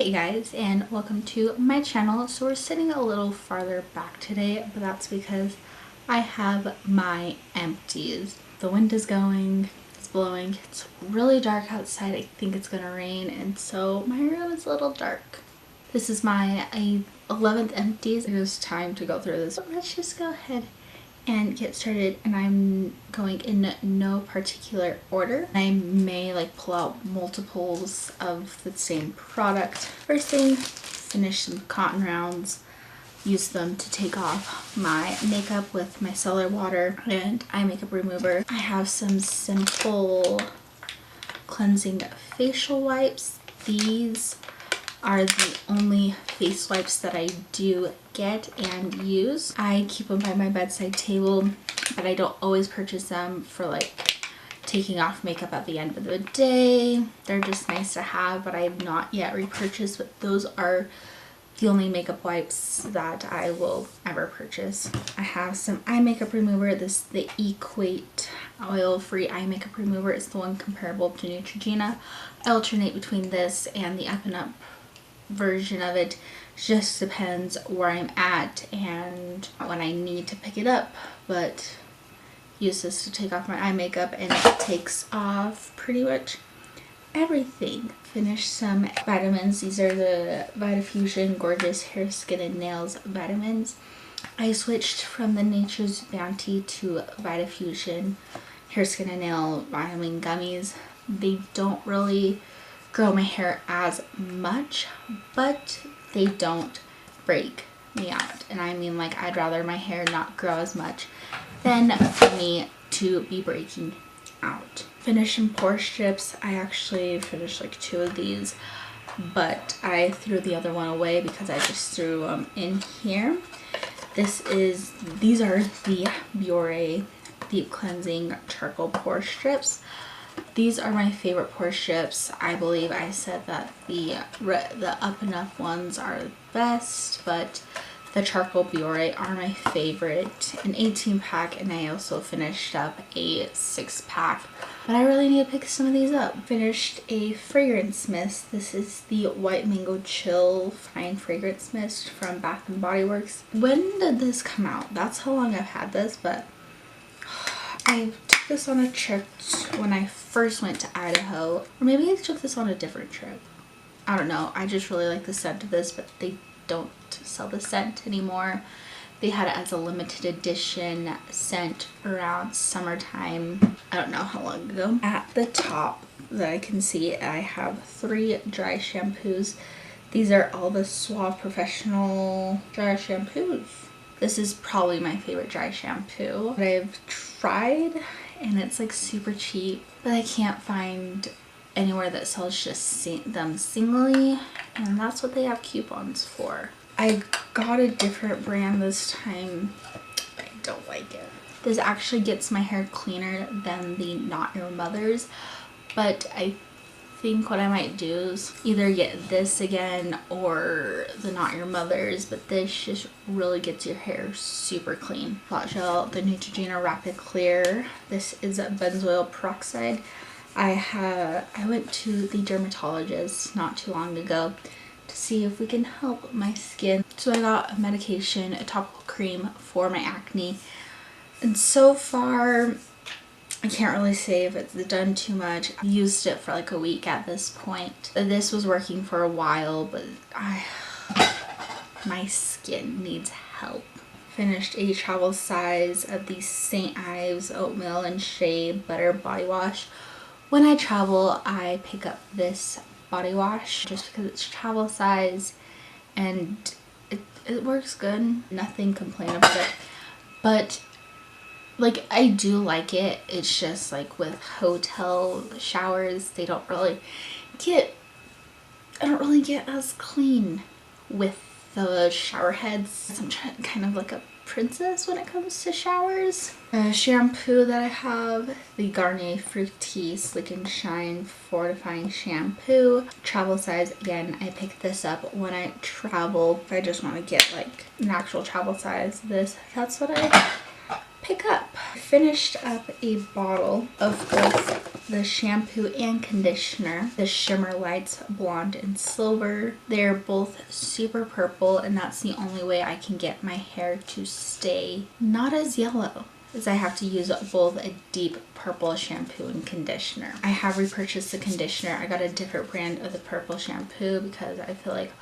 Hey guys, and welcome to my channel. So we're sitting a little farther back today, but that's because I have my empties. The wind is going, it's blowing, it's really dark outside. I think it's gonna rain, and so my room is a little dark. This is my 11th empties. It is time to go through this. So let's just go ahead and get started, and I'm going in no particular order. I may pull out multiples of the same product. First thing, finish some cotton rounds, use them to take off my makeup with my cellar water and eye makeup remover. I have some simple cleansing facial wipes. These are the only face wipes that I do get and use. I keep them by my bedside table, but I don't always purchase them for taking off makeup at the end of the day. They're just nice to have, but I have not yet repurchased, but those are the only makeup wipes that I will ever purchase. I have some eye makeup remover. This is the Equate oil-free eye makeup remover. It's the one comparable to Neutrogena. I alternate between this and the Up and Up version of it. Just depends where I'm at and when I need to pick it up, but use this to take off my eye makeup, and it takes off pretty much everything. Finish some vitamins. These are the Vitafusion Gorgeous Hair, Skin, and Nails vitamins. I switched from the Nature's Bounty to Vitafusion Hair, Skin, and Nail vitamin gummies. They don't really grow my hair as much, but they don't break me out. And I mean, I'd rather my hair not grow as much than for me to be breaking out. Finish some pore strips. I actually finished 2 of these, but I threw the other one away because I just threw them in here. These are the Biore Deep Cleansing Charcoal Pore Strips. These are my favorite pore strips. I believe I said that the Up and Up ones are the best, but the Charcoal Biore are my favorite. An 18-pack, and I also finished up a 6-pack. But I really need to pick some of these up. Finished a fragrance mist. This is the White Mango Chill Fine Fragrance Mist from Bath & Body Works. When did this come out? That's how long I've had this, but I took this on a trip when I first went to Idaho. Or maybe I took this on a different trip. I don't know. I just really like the scent of this, but they don't sell the scent anymore. They had it as a limited edition scent around summertime. I don't know how long ago. At the top that I can see, I have 3 dry shampoos. These are all the Suave Professional dry shampoos. This is probably my favorite dry shampoo that I've tried, and it's super cheap, but I can't find anywhere that sells just them singly, and that's what they have coupons for. I got a different brand this time. I don't like it. This actually gets my hair cleaner than the Not Your Mother's, but I think what I might do is either get this again or the Not Your Mother's, but this just really gets your hair super clean. Spot gel, the Neutrogena Rapid Clear. This is benzoyl peroxide. I went to the dermatologist not too long ago to see if we can help my skin. So I got a medication, a topical cream for my acne, and so far I can't really say if it's done too much. I used it for a week at this point. This was working for a while, but my skin needs help. Finished a travel size of the St. Ives Oatmeal and Shea Butter Body Wash. When I travel, I pick up this body wash just because it's travel size and it works good. Nothing complain about it, but I do like it. It's just with hotel showers, they don't really get, I don't really get as clean with the shower heads. I'm kind of like a princess when it comes to showers. The shampoo that I have, the Garnier Fructis Slick and Shine Fortifying Shampoo. Travel size, again, I pick this up when I travel. If I just want to get an actual travel size, that's what I pick up. I finished up a bottle of both the shampoo and conditioner, the Shimmer Lights Blonde and Silver. They're both super purple, and that's the only way I can get my hair to stay not as yellow, is I have to use both a deep purple shampoo and conditioner. I have repurchased the conditioner. I got a different brand of the purple shampoo because I feel like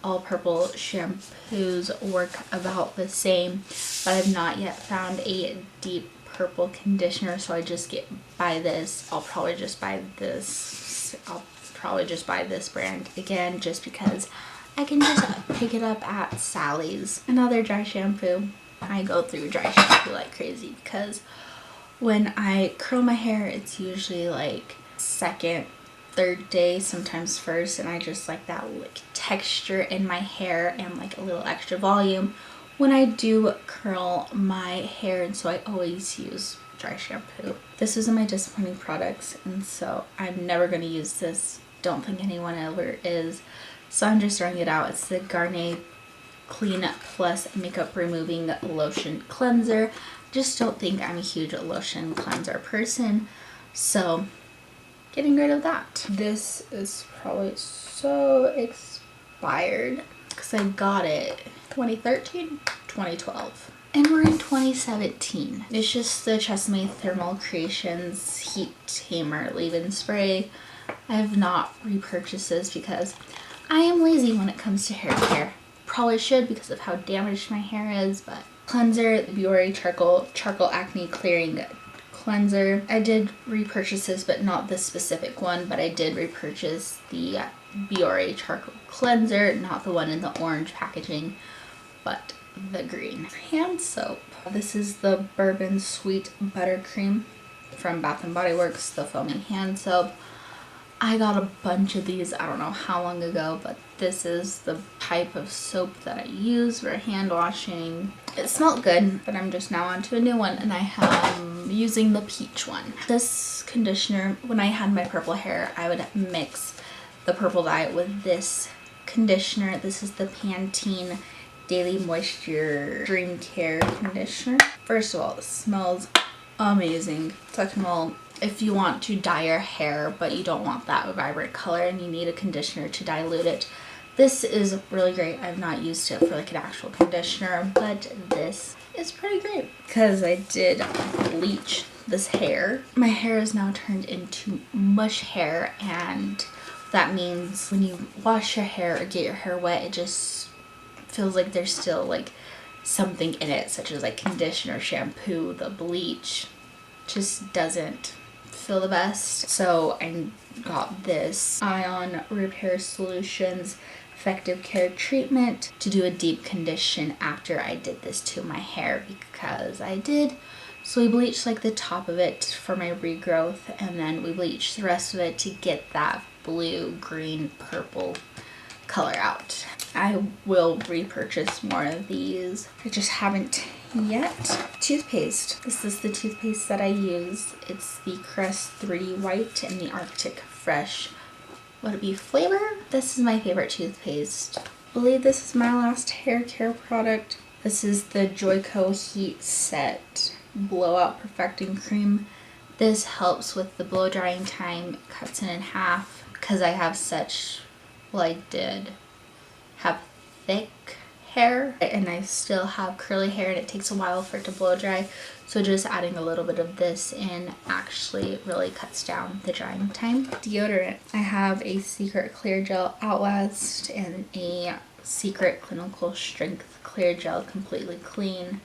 all purple shampoos work about the same, but I've not yet found a deep purple conditioner, so I just buy this. I'll probably just buy this brand again, just because I can just pick it up at Sally's. Another dry shampoo. I go through dry shampoo like crazy because when I curl my hair, it's usually like second, third day, sometimes first, and I just like that like texture in my hair and like a little extra volume when I do curl my hair, and so I always use dry shampoo. This was in my disappointing products, and so I'm never going to use this. Don't think anyone ever is, so I'm just throwing it out. It's the Garnier Clean Plus Makeup Removing Lotion Cleanser. Just don't think I'm a huge lotion cleanser person, so getting rid of that. This is probably so expired because I got it 2013, 2012. And we're in 2017. It's just the Tresemme Thermal Creations Heat Tamer Leave-In Spray. I have not repurchased this because I am lazy when it comes to hair care. Probably should because of how damaged my hair is, but cleanser, the Biore Charcoal Acne Clearing Cleanser. I did repurchase this, but not this specific one, but I did repurchase the Biore Charcoal Cleanser, not the one in the orange packaging, but the green. Hand soap. This is the Bourbon Sweet Buttercream from Bath & Body Works, the foaming hand soap. I got a bunch of these, I don't know how long ago, but this is the type of soap that I use for hand washing. It smelled good, but I'm just now onto a new one, and I am using the peach one. This conditioner, when I had my purple hair, I would mix the purple dye with this conditioner. This is the Pantene Daily Moisture Dream Care Conditioner. First of all, it smells amazing. Second of all, if you want to dye your hair but you don't want that vibrant color and you need a conditioner to dilute it, this is really great. I've not used it for like an actual conditioner, but this is pretty great because I did bleach this hair. My hair is now turned into mush hair, and that means when you wash your hair or get your hair wet, it just feels like there's still like something in it, such as like conditioner, shampoo, the bleach just doesn't feel the best. So I got this Ion Repair Solutions Effective Care Treatment to do a deep condition after I did this to my hair, because I did. So we bleached like the top of it for my regrowth, and then we bleached the rest of it to get that blue, green, purple color out. I will repurchase more of these. I just haven't yet. Toothpaste. This is the toothpaste that I use. It's the Crest 3 White and the Arctic Fresh. Would it be flavor? This is my favorite toothpaste. I believe this is my last hair care product. This is the Joico Heat Set Blowout Perfecting Cream. This helps with the blow drying time, cuts it in half, because I have such, well, I did have thick hair and I still have curly hair, and it takes a while for it to blow dry, so just adding a little bit of this in actually really cuts down the drying time. Deodorant. I have a Secret Clear Gel Outlast and a Secret Clinical Strength Clear Gel Completely Clean.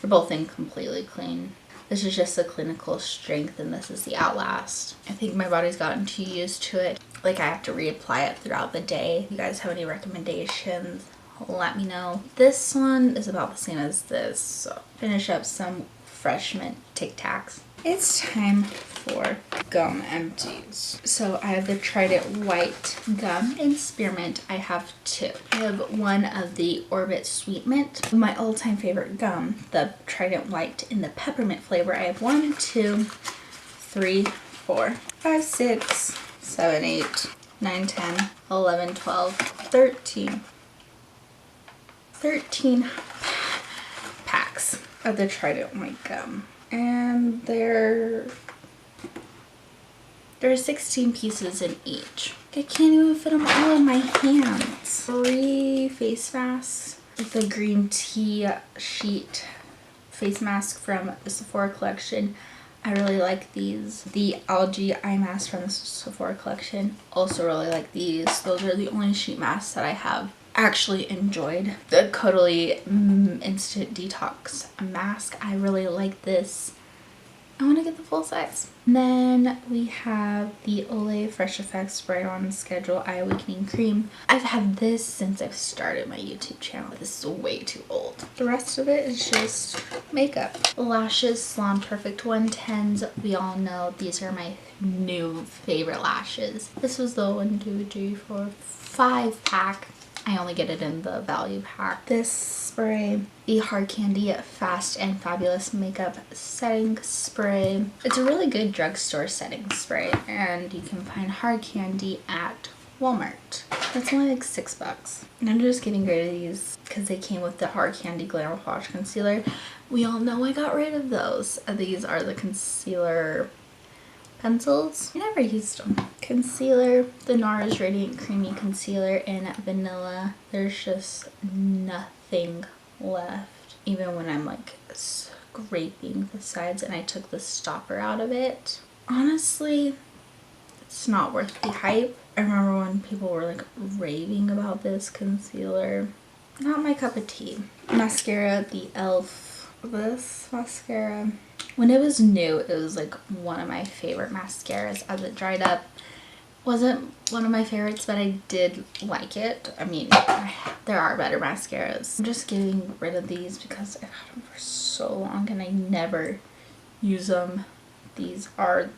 They're both in Completely Clean. This is just the Clinical Strength and this is the Outlast. I think my body's gotten too used to it. Like, I have to reapply it throughout the day. If you guys have any recommendations, let me know. This one is about the same as this. So finish up some Fresh Mint Tic Tacs. It's time for gum empties. So I have the Trident White gum and spearmint. I have two. I have one of the Orbit Sweet Mint, my all-time favorite gum, the Trident White in the peppermint flavor. I have 1, 2, 3, 4, 5, 6, 7, 8, 9, 10, 11, 12, 13 packs of the Trident White gum. And they're There are 16 pieces in each. I can't even fit them all in my hands. 3 face masks with the green tea sheet face mask from the Sephora collection. I really like these. The algae eye mask from the Sephora collection, also really like these. Those are the only sheet masks that I have actually enjoyed. The Caudalie Instant Detox mask, I really like this. I want to get the full size. And then we have the Olay Fresh Effects Spray On Schedule Eye Awakening Cream. I've had this since I've started my YouTube channel. This is way too old. The rest of it is just makeup. Lashes, Salon Perfect 110s. We all know these are my new favorite lashes. This was the 1, 2, 3, 4, 5 pack. I only get it in the value pack. This spray, the Hard Candy Fast and Fabulous Makeup Setting Spray. It's a really good drugstore setting spray, and you can find Hard Candy at Walmart. It's only like $6. And I'm just getting rid of these because they came with the Hard Candy Glamour Wash Concealer. We all know I got rid of those. These are the concealer pencils. I never used them. Concealer, the NARS Radiant Creamy Concealer in Vanilla. There's just nothing left. Even when I'm like scraping the sides and I took the stopper out of it. Honestly, it's not worth the hype. I remember when people were like raving about this concealer. Not my cup of tea. Mascara, the e.l.f. This mascara, when it was new, it was like one of my favorite mascaras. As it dried up, wasn't one of my favorites, but I did like it. I mean, there are better mascaras. I'm just getting rid of these because I've had them for so long and I never use them. These are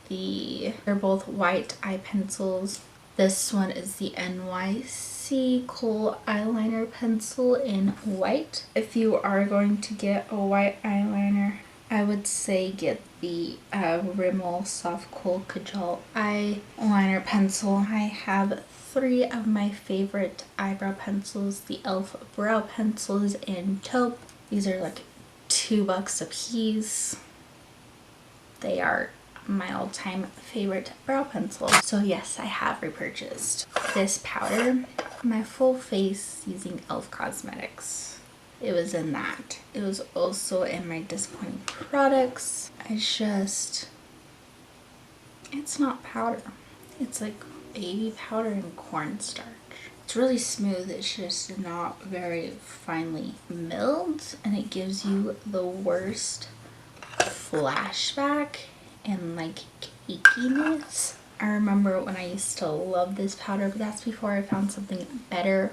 they're both white eye pencils. This one is the NYC Kohl eyeliner pencil in white. If you are going to get a white eyeliner, I would say get the Rimmel Soft Kohl Kajal eyeliner pencil. I have 3 of my favorite eyebrow pencils, the e.l.f. brow pencils in taupe. These are like $2 a piece. They are my all-time favorite brow pencil. So yes, I have repurchased this powder, my full face using e.l.f. Cosmetics. It was in that. It was also in my disappointing products. It's not powder. It's like baby powder and cornstarch. It's really smooth. It's just not very finely milled, and it gives you the worst flashback and like cakiness. I remember when I used to love this powder, but that's before I found something better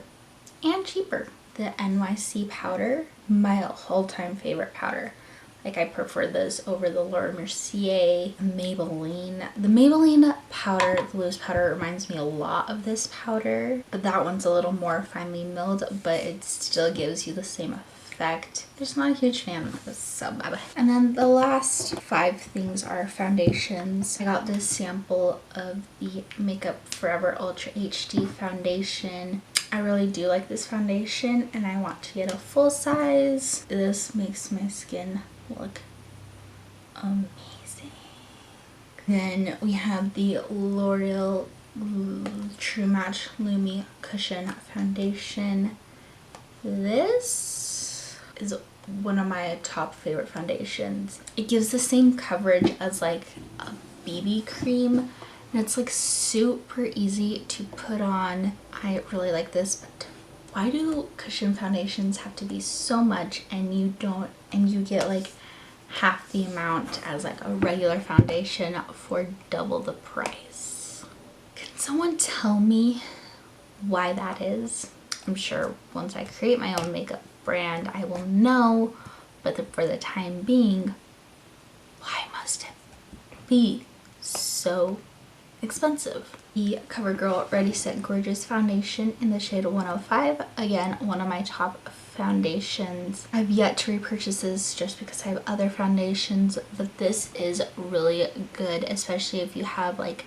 and cheaper. The NYC powder, my all-time favorite powder. Like, I prefer this over the Laura Mercier Maybelline. The Maybelline powder, the loose powder, reminds me a lot of this powder, but that one's a little more finely milled, but it still gives you the same effect. Just not a huge fan of this sub. And then the last 5 things are foundations. I got this sample of the Makeup Forever Ultra HD foundation. I really do like this foundation and I want to get a full size. This makes my skin look amazing. Then we have the L'Oreal True Match Lumi Cushion Foundation. This is one of my top favorite foundations. It gives the same coverage as like a BB cream. And it's like super easy to put on. I really like this, but why do cushion foundations have to be so much and you get like half the amount as like a regular foundation for double the price? Can someone tell me why that is? I'm sure once I create my own makeup brand I will know, but for the time being, why must it be so expensive? The CoverGirl Ready Set Gorgeous foundation in the shade 105. Again, one of my top foundations. I've yet to repurchase this just because I have other foundations, but this is really good, especially if you have like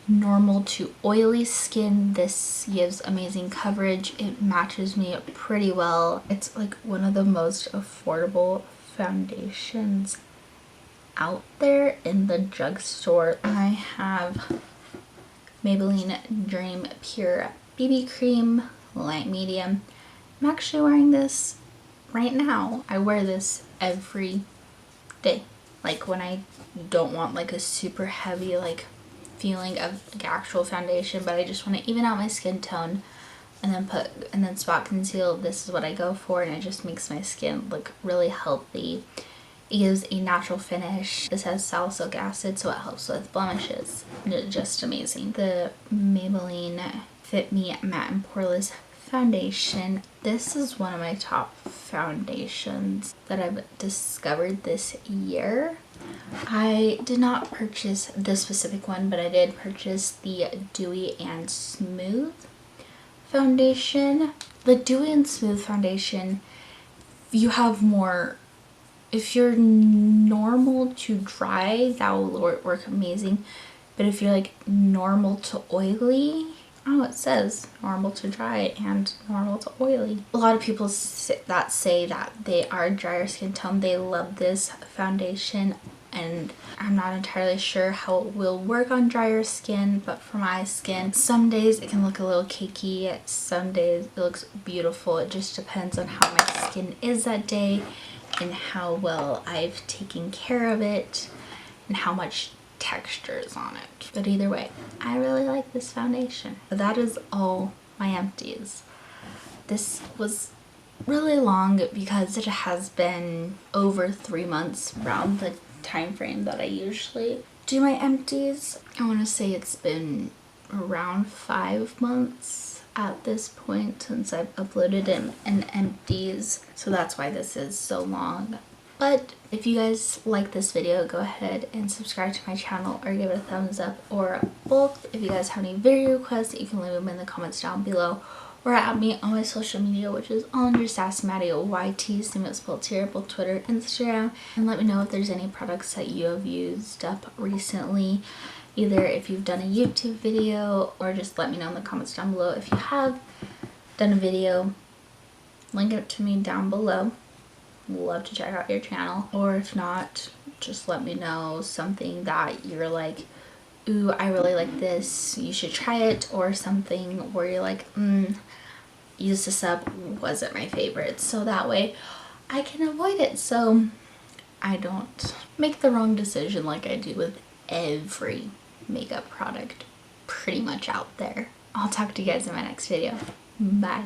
normal to oily skin. This gives amazing coverage. It matches me pretty well. It's like one of the most affordable foundations out there in the drugstore. I have Maybelline Dream Pure BB Cream, light medium. I'm actually wearing this right now. I wear this every day. Like when I don't want like a super heavy like feeling of like actual foundation, but I just want to even out my skin tone and then spot conceal. This is what I go for, and it just makes my skin look really healthy. It gives a natural finish. This has salicylic acid, so it helps with blemishes. Just amazing. The Maybelline Fit Me Matte and Poreless Foundation. This is one of my top foundations that I've discovered this year. I did not purchase this specific one, but I did purchase the Dewy and Smooth foundation. The Dewy and Smooth foundation, you have more. If you're normal to dry, that will work amazing. But if you're like normal to oily, oh, it says normal to dry and normal to oily. A lot of people say that they are drier skin tone, they love this foundation, and I'm not entirely sure how it will work on drier skin, but for my skin, some days it can look a little cakey, some days it looks beautiful. It just depends on how my skin is that day and how well I've taken care of it and how much texture is on it. But either way, I really like this foundation. But that is all my empties. This was really long because it has been over 3 months around the time frame that I usually do my empties. I want to say it's been around 5 months at this point since I've uploaded an empties, so that's why this is so long. But if you guys like this video, go ahead and subscribe to my channel or give it a thumbs up, or both. If you guys have any video requests, you can leave them in the comments down below, or at me on my social media, which is all under SassyMaddie, same as spelled here, both Twitter, Instagram. And let me know if there's any products that you have used up recently, either if you've done a YouTube video, or just let me know in the comments down below if you have done a video. Link it to me down below. Love to check out your channel. Or if not, just let me know something that you're like, ooh, I really like this, you should try it, or something where you're like, use this up, wasn't my favorite, so that way I can avoid it, so I don't make the wrong decision like I do with every makeup product pretty much out there. I'll talk to you guys in my next video. Bye.